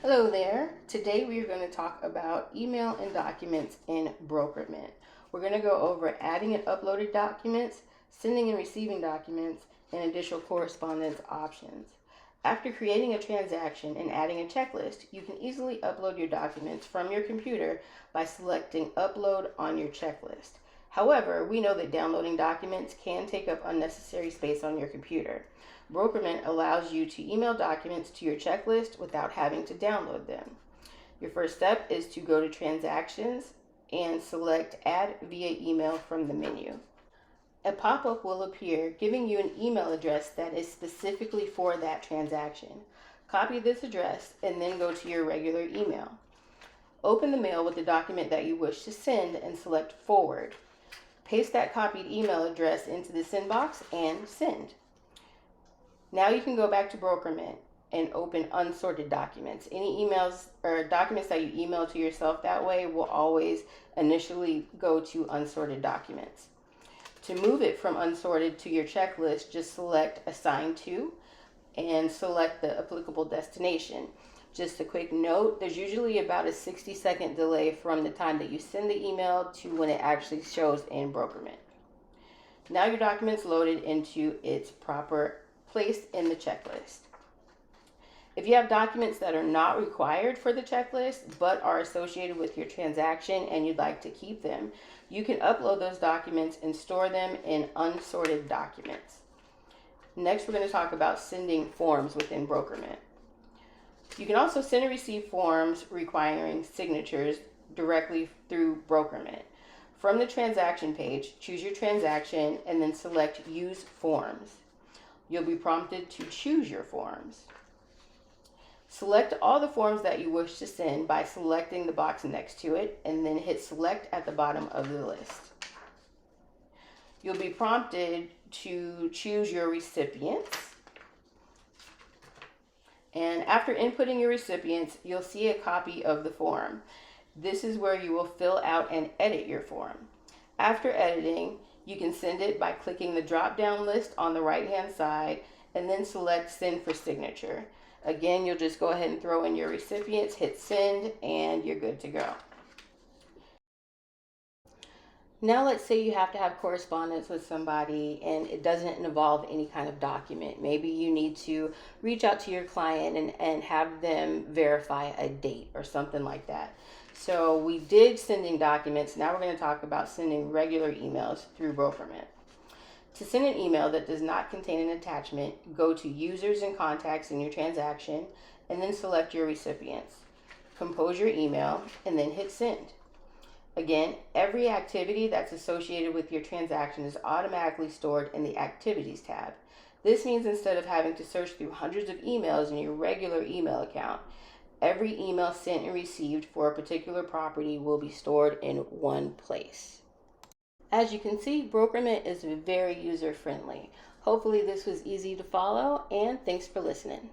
Hello there. Today we are going to talk about email and documents in Brokermint. We're going to go over adding and uploading documents, sending and receiving documents, and additional correspondence options. After creating a transaction and adding a checklist, you can easily upload your documents from your computer by selecting Upload on your checklist. However, we know that downloading documents can take up unnecessary space on your computer. Brokermint allows you to email documents to your checklist without having to download them. Your first step is to go to Transactions and select Add via Email from the menu. A pop-up will appear giving you an email address that is specifically for that transaction. Copy this address and then go to your regular email. Open the mail with the document that you wish to send and select Forward. Paste that copied email address into the send box and send. Now you can go back to Brokermint and open unsorted documents. Any emails or documents that you email to yourself that way will always initially go to unsorted documents. To move it from unsorted to your checklist, just select Assign To and select the applicable destination. Just a quick note, there's usually about a 60-second delay from the time that you send the email to when it actually shows in Brokermint. Now your document's loaded into its proper place in the checklist. If you have documents that are not required for the checklist but are associated with your transaction and you'd like to keep them, you can upload those documents and store them in unsorted documents. Next, we're going to talk about sending forms within Brokermint. You can also send and receive forms requiring signatures directly through Brokermint. From the transaction page, choose your transaction and then select Use Forms. You'll be prompted to choose your forms. Select all the forms that you wish to send by selecting the box next to it and then hit Select at the bottom of the list. You'll be prompted to choose your recipients. And after inputting your recipients, you'll see a copy of the form. This is where you will fill out and edit your form. After editing, you can send it by clicking the drop-down list on the right-hand side and then select Send for Signature. Again, you'll just go ahead and throw in your recipients, hit Send, and you're good to go. Now let's say you have to have correspondence with somebody and it doesn't involve any kind of document. Maybe you need to reach out to your client and have them verify a date or something like that. So we did sending documents. Now we're going to talk about sending regular emails through Brokermint. To send an email that does not contain an attachment, go to Users and Contacts in your transaction and then select your recipients. Compose your email and then hit Send. Again, every activity that's associated with your transaction is automatically stored in the Activities tab. This means instead of having to search through hundreds of emails in your regular email account, every email sent and received for a particular property will be stored in one place. As you can see, Brokermint is very user-friendly. Hopefully this was easy to follow, and thanks for listening.